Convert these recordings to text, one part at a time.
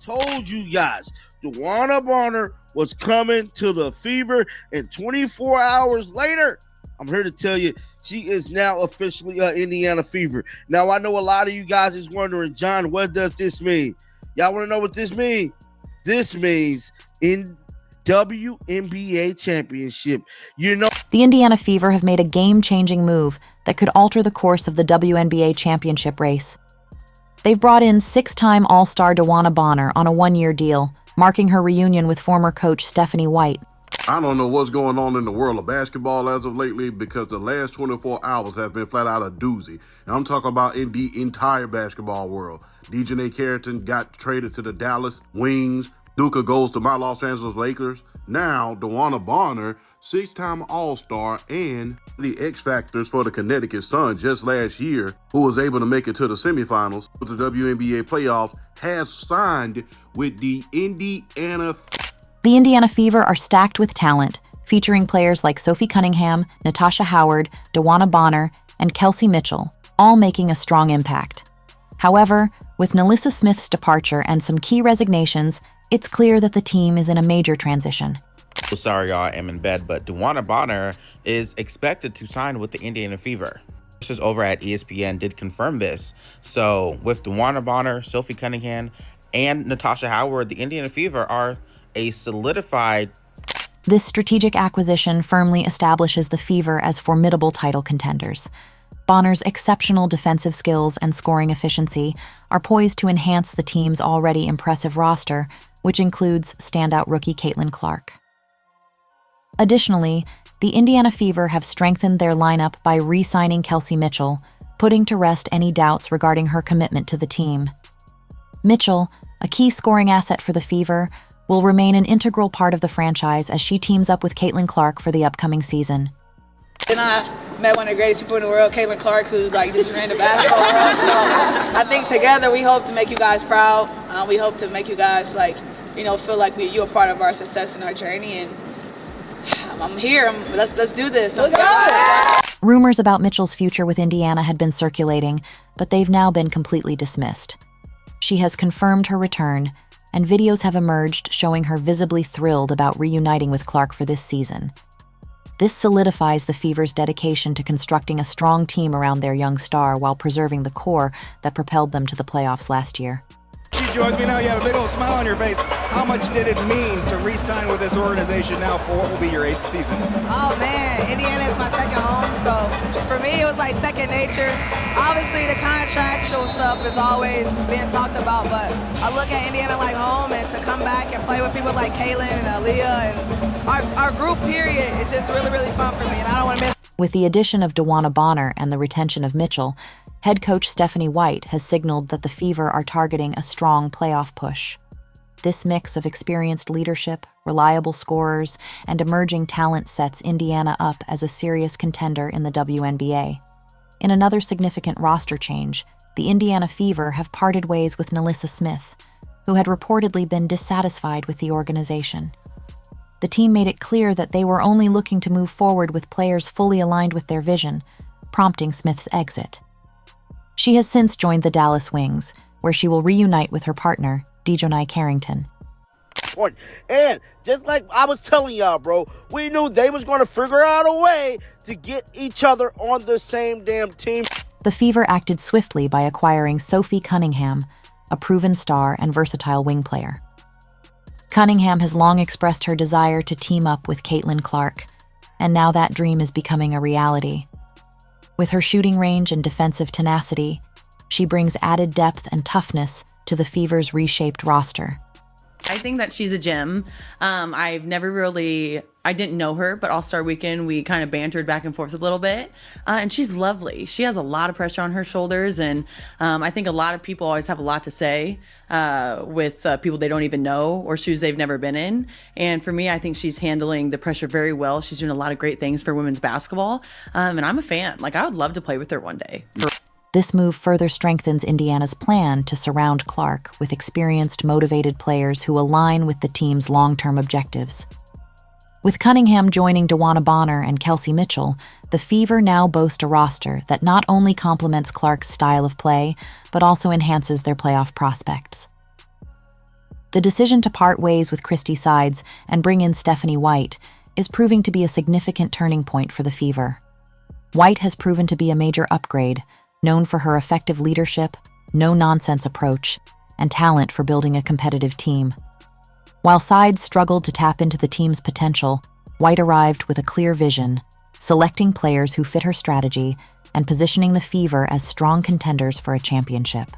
told you guys DeWanna Bonner was coming to the Fever, and 24 hours later, I'm here to tell you she is now officially Indiana Fever. Now, I know a lot of you guys is wondering, John, what does this mean? Y'all want to know what this means? This means in WNBA championship. You know, the Indiana Fever have made a game-changing move that could alter the course of the WNBA championship race. They've brought in six-time All-Star DeWanna Bonner on a one-year deal, marking her reunion with former coach Stephanie White. I don't know what's going on in the world of basketball as of lately, because the last 24 hours have been flat out a doozy. And I'm talking about in the entire basketball world. DeWanna Carrington got traded to the Dallas Wings. Duka goes to my Los Angeles Lakers. Now, DeWanna Bonner, six-time All-Star and the X-Factors for the Connecticut Sun just last year, who was able to make it to the semifinals with the WNBA playoffs, has signed with the Indiana. The Indiana Fever are stacked with talent, featuring players like Sophie Cunningham, Natasha Howard, DeWanna Bonner, and Kelsey Mitchell, all making a strong impact. However, with Nalissa Smith's departure and some key resignations, it's clear that the team is in a major transition. Sorry, y'all, I'm in bed, but DeWanna Bonner is expected to sign with the Indiana Fever. Sources over at ESPN did confirm this. So with DeWanna Bonner, Sophie Cunningham, and Natasha Howard, the Indiana Fever are a solidified. This strategic acquisition firmly establishes the Fever as formidable title contenders. Bonner's exceptional defensive skills and scoring efficiency are poised to enhance the team's already impressive roster, which includes standout rookie Caitlyn Clark. Additionally, the Indiana Fever have strengthened their lineup by re-signing Kelsey Mitchell, putting to rest any doubts regarding her commitment to the team. Mitchell, a key scoring asset for the Fever, will remain an integral part of the franchise as she teams up with Caitlyn Clark for the upcoming season. And I met one of the greatest people in the world, Caitlyn Clark, who just ran the basketball world. So I think together we hope to make you guys proud. We hope to make you guys feel like you're a part of our success and our journey. And I'm here. Let's do this. Rumors about Mitchell's future with Indiana had been circulating, but they've now been completely dismissed. She has confirmed her return, and videos have emerged showing her visibly thrilled about reuniting with Clark for this season. This solidifies the Fever's dedication to constructing a strong team around their young star while preserving the core that propelled them to the playoffs last year. She joins me now. You have a big old smile on your face. How much did it mean to re-sign with this organization now for what will be your 8th season? Oh man, Indiana is my second home, so for me it was like second nature. Obviously the contractual stuff has always been talked about, but I look at Indiana like home, and to come back and play with people like Caitlyn and Aaliyah and our group period is just really, really fun for me, and I don't want to miss. With the addition of DeWanna Bonner and the retention of Mitchell, head coach Stephanie White has signaled that the Fever are targeting a strong playoff push. This mix of experienced leadership, reliable scorers, and emerging talent sets Indiana up as a serious contender in the WNBA. In another significant roster change, the Indiana Fever have parted ways with Nalissa Smith, who had reportedly been dissatisfied with the organization. The team made it clear that they were only looking to move forward with players fully aligned with their vision, prompting Smith's exit. She has since joined the Dallas Wings, where she will reunite with her partner, DeWanna Carrington. And just like I was telling y'all, bro, we knew they was going to figure out a way to get each other on the same damn team. The Fever acted swiftly by acquiring Sophie Cunningham, a proven star and versatile wing player. Cunningham has long expressed her desire to team up with Caitlyn Clark, and now that dream is becoming a reality. With her shooting range and defensive tenacity, she brings added depth and toughness to the Fever's reshaped roster. I think that she's a gem. I didn't know her, but All-Star Weekend, we kind of bantered back and forth a little bit. And she's lovely. She has a lot of pressure on her shoulders. And I think a lot of people always have a lot to say with people they don't even know or shoes they've never been in. And for me, I think she's handling the pressure very well. She's doing a lot of great things for women's basketball. And I'm a fan. I would love to play with her one day. This move further strengthens Indiana's plan to surround Clark with experienced, motivated players who align with the team's long-term objectives. With Cunningham joining DeWanna Bonner and Kelsey Mitchell, the Fever now boast a roster that not only complements Clark's style of play, but also enhances their playoff prospects. The decision to part ways with Christy Sides and bring in Stephanie White is proving to be a significant turning point for the Fever. White has proven to be a major upgrade, known for her effective leadership, no-nonsense approach, and talent for building a competitive team. While Sides struggled to tap into the team's potential, White arrived with a clear vision, selecting players who fit her strategy and positioning the Fever as strong contenders for a championship.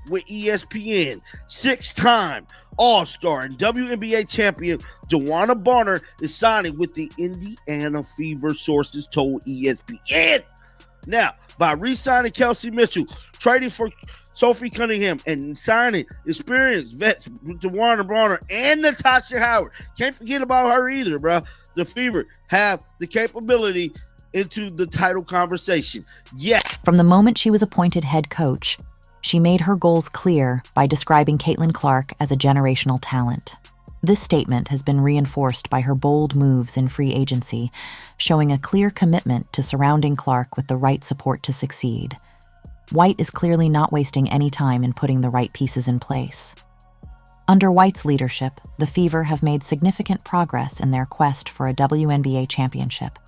With ESPN, 6-time All-Star and WNBA champion DeWanna Bonner is signing with the Indiana Fever, sources told ESPN. Now, by re-signing Kelsey Mitchell, trading for Sophie Cunningham, and signing experienced vets DeWanna Bonner and Natasha Howard. Can't forget about her either, bro. The Fever have the capability into the title conversation. Yeah. From the moment she was appointed head coach, she made her goals clear by describing Caitlyn Clark as a generational talent. This statement has been reinforced by her bold moves in free agency, showing a clear commitment to surrounding Clark with the right support to succeed. White is clearly not wasting any time in putting the right pieces in place. Under White's leadership, the Fever have made significant progress in their quest for a WNBA championship.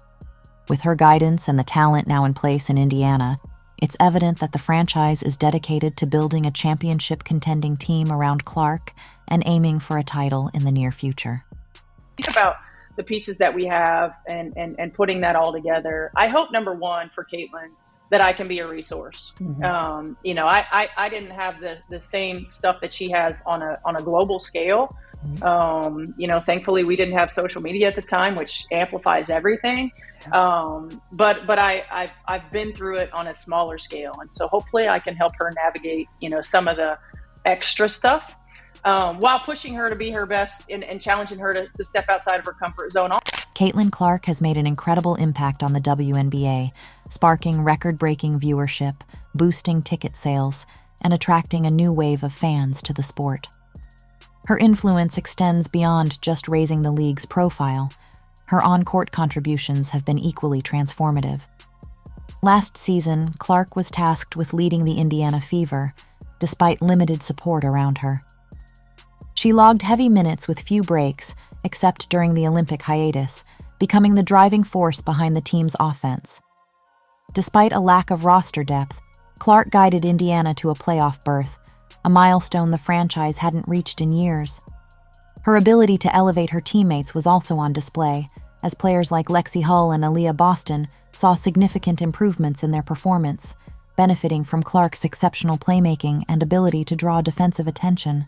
With her guidance and the talent now in place in Indiana, it's evident that the franchise is dedicated to building a championship-contending team around Clark and aiming for a title in the near future. Think about the pieces that we have and putting that all together. I hope, number one, for Caitlyn, that I can be a resource. Mm-hmm. I didn't have the same stuff that she has on a global scale. Mm-hmm. Thankfully we didn't have social media at the time, which amplifies everything. But I've been through it on a smaller scale. And so hopefully I can help her navigate, some of the extra stuff, while pushing her to be her best and challenging her to step outside of her comfort zone. Caitlyn Clark has made an incredible impact on the WNBA, sparking record-breaking viewership, boosting ticket sales, and attracting a new wave of fans to the sport. Her influence extends beyond just raising the league's profile. Her on-court contributions have been equally transformative. Last season, Clark was tasked with leading the Indiana Fever, despite limited support around her. She logged heavy minutes with few breaks, except during the Olympic hiatus, becoming the driving force behind the team's offense. Despite a lack of roster depth, Clark guided Indiana to a playoff berth, a milestone the franchise hadn't reached in years. Her ability to elevate her teammates was also on display, as players like Lexi Hull and Aaliyah Boston saw significant improvements in their performance, benefiting from Clark's exceptional playmaking and ability to draw defensive attention.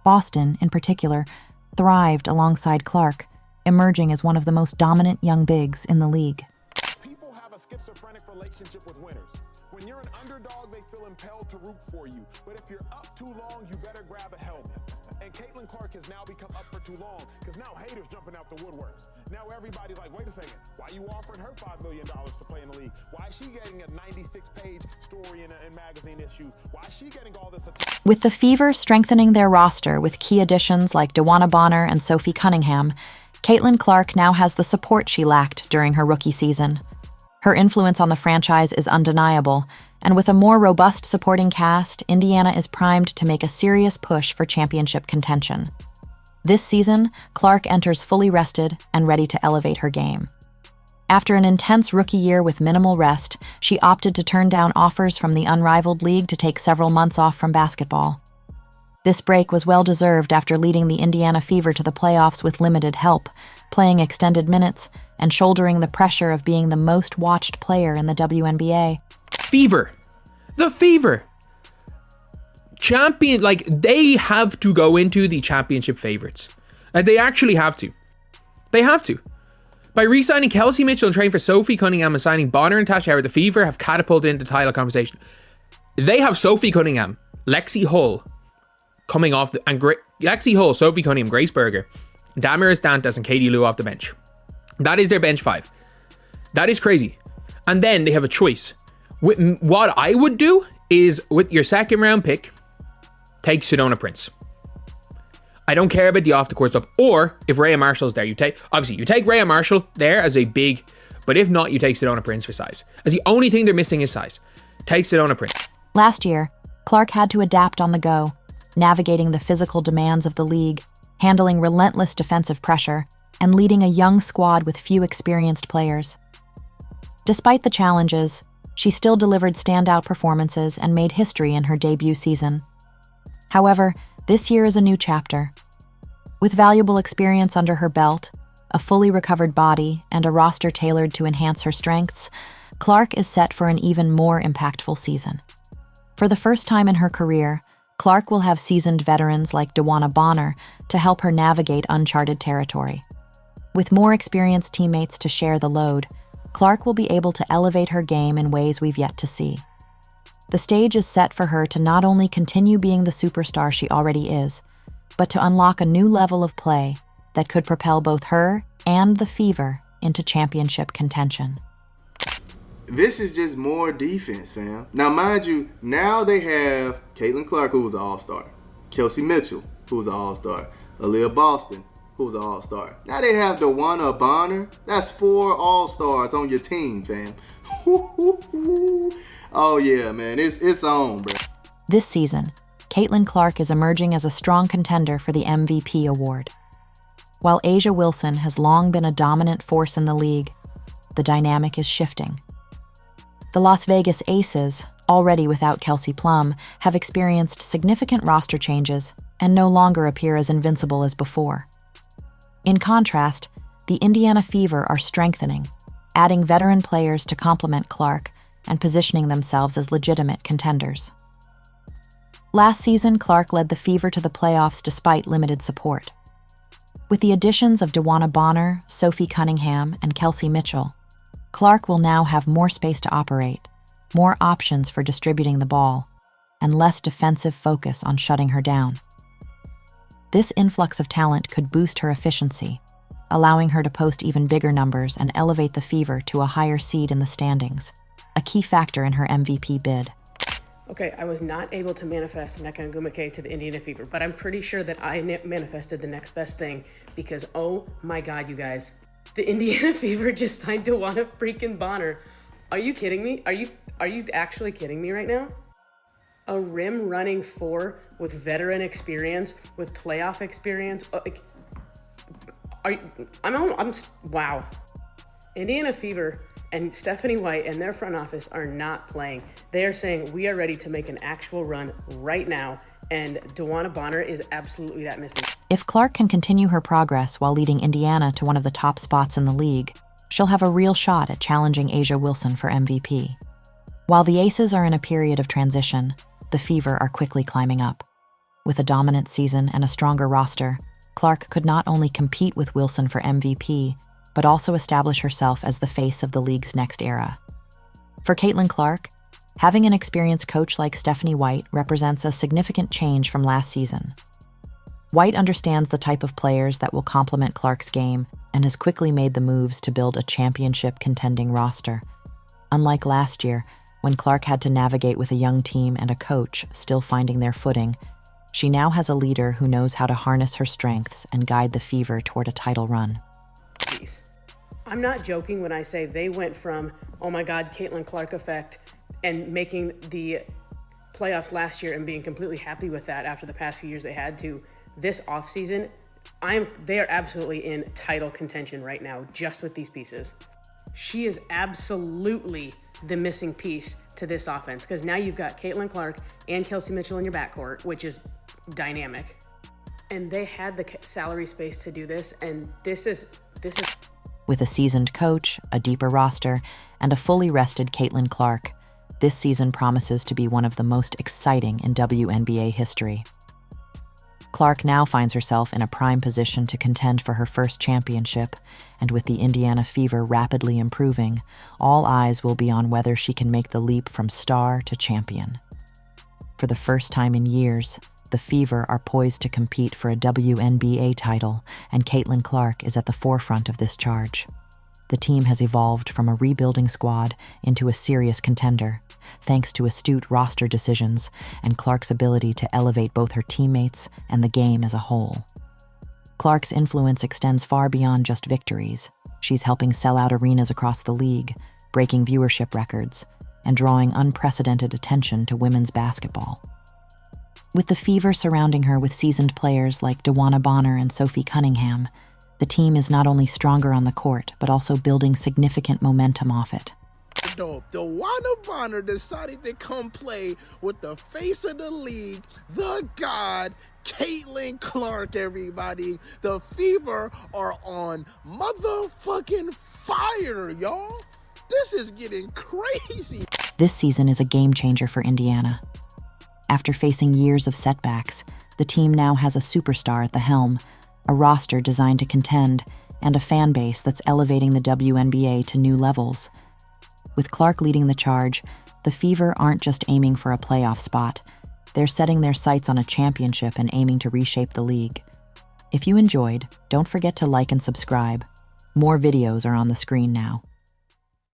Boston, in particular, thrived alongside Clark, emerging as one of the most dominant young bigs in the league. People have a schizophrenic relationship with winners. When you're an underdog, they feel impelled to root for you. But if you're up too long, you better grab a helmet. And Caitlyn Clark has now become up for too long, because now haters jumping out the woodworks. Now everybody's like, wait a second, why are you offering her $5 million to play in the league? Why is she getting a 96-page story in magazine issues? Why is she getting all this attention? With the Fever strengthening their roster with key additions like DeWanna Bonner and Sophie Cunningham, Caitlyn Clark now has the support she lacked during her rookie season. Her influence on the franchise is undeniable, and with a more robust supporting cast, Indiana is primed to make a serious push for championship contention. This season, Clark enters fully rested and ready to elevate her game. After an intense rookie year with minimal rest, she opted to turn down offers from the unrivaled league to take several months off from basketball. This break was well-deserved after leading the Indiana Fever to the playoffs with limited help, playing extended minutes, and shouldering the pressure of being the most watched player in the WNBA. Fever. The Fever. Champion, they have to go into the championship favorites. They actually have to. They have to. By re-signing Kelsey Mitchell and trading for Sophie Cunningham and signing Bonner and Natasha Howard, the Fever have catapulted into the title conversation. They have Sophie Cunningham, Lexi Hull, coming off Lexi Hull, Sophie Cunningham, Grace Berger, Damaris Dantas, and Katie Lou off the bench. That is their bench five. That is crazy. And then they have a choice. What I would do is, with your second round pick, take Sedona Prince. I don't care about the off the court stuff. Or if Rhea Marshall's there, you take Rhea Marshall there as a big, but if not, you take Sedona Prince for size. As the only thing they're missing is size. Take Sedona Prince. Last year, Clark had to adapt on the go, navigating the physical demands of the league, handling relentless defensive pressure, and leading a young squad with few experienced players. Despite the challenges, she still delivered standout performances and made history in her debut season. However, this year is a new chapter. With valuable experience under her belt, a fully recovered body, and a roster tailored to enhance her strengths, Clark is set for an even more impactful season. For the first time in her career, Clark will have seasoned veterans like DeWanna Bonner to help her navigate uncharted territory. With more experienced teammates to share the load, Clark will be able to elevate her game in ways we've yet to see. The stage is set for her to not only continue being the superstar she already is, but to unlock a new level of play that could propel both her and the Fever into championship contention. This is just more defense, fam. Now, mind you, now they have Caitlyn Clark, who was an all-star, Kelsey Mitchell, who was an all-star, Aaliyah Boston, who was an all-star. Now they have DeWanna Bonner. That's 4 all-stars on your team, fam. Oh, yeah, man. It's on, bro. This season, Caitlyn Clark is emerging as a strong contender for the MVP award. While A'ja Wilson has long been a dominant force in the league, the dynamic is shifting. The Las Vegas Aces, already without Kelsey Plum, have experienced significant roster changes and no longer appear as invincible as before. In contrast, the Indiana Fever are strengthening, adding veteran players to complement Clark and positioning themselves as legitimate contenders. Last season, Clark led the Fever to the playoffs despite limited support. With the additions of DeWanna Bonner, Sophie Cunningham, and Kelsey Mitchell, Clark will now have more space to operate, more options for distributing the ball, and less defensive focus on shutting her down. This influx of talent could boost her efficiency, allowing her to post even bigger numbers and elevate the Fever to a higher seed in the standings, a key factor in her MVP bid. Okay, I was not able to manifest Nneka Ogwumike to the Indiana Fever, but I'm pretty sure that I manifested the next best thing because, oh my God, you guys, the Indiana Fever just signed DeWanna freaking Bonner. Are you kidding me? Are you actually kidding me right now? A rim running 4 with veteran experience, with playoff experience. Wow. Indiana Fever and Stephanie White and their front office are not playing. They are saying we are ready to make an actual run right now, and DeWanna Bonner is absolutely that missing. If Clark can continue her progress while leading Indiana to one of the top spots in the league, she'll have a real shot at challenging A'ja Wilson for MVP. While the Aces are in a period of transition, the Fever are quickly climbing up. With a dominant season and a stronger roster, Clark could not only compete with Wilson for MVP, but also establish herself as the face of the league's next era. For Caitlyn Clark, having an experienced coach like Stephanie White represents a significant change from last season. White understands the type of players that will complement Clark's game and has quickly made the moves to build a championship-contending roster. Unlike last year, when Clark had to navigate with a young team and a coach still finding their footing, she now has a leader who knows how to harness her strengths and guide the Fever toward a title run. I'm not joking when I say they went from, oh my God, Caitlyn Clark effect, and making the playoffs last year and being completely happy with that after the past few years they had to this offseason. They are absolutely in title contention right now just with these pieces. She is absolutely the missing piece to this offense because now you've got Caitlyn Clark and Kelsey Mitchell in your backcourt, which is dynamic. And they had the salary space to do this, and this is. With a seasoned coach, a deeper roster, and a fully rested Caitlyn Clark, this season promises to be one of the most exciting in WNBA history. Clark now finds herself in a prime position to contend for her first championship, and with the Indiana Fever rapidly improving, all eyes will be on whether she can make the leap from star to champion. For the first time in years, the Fever are poised to compete for a WNBA title, and Caitlyn Clark is at the forefront of this charge. The team has evolved from a rebuilding squad into a serious contender, thanks to astute roster decisions and Clark's ability to elevate both her teammates and the game as a whole. Clark's influence extends far beyond just victories. She's helping sell out arenas across the league, breaking viewership records, and drawing unprecedented attention to women's basketball. With the Fever surrounding her with seasoned players like DeWanna Bonner and Sophie Cunningham, the team is not only stronger on the court, but also building significant momentum off it. DeWanna Bonner decided to come play with the face of the league, the god, Caitlyn Clark, everybody. The Fever are on motherfucking fire, y'all. This is getting crazy. This season is a game changer for Indiana. After facing years of setbacks, the team now has a superstar at the helm, a roster designed to contend, and a fan base that's elevating the WNBA to new levels. With Clark leading the charge, the Fever aren't just aiming for a playoff spot. They're setting their sights on a championship and aiming to reshape the league. If you enjoyed, don't forget to like and subscribe. More videos are on the screen now.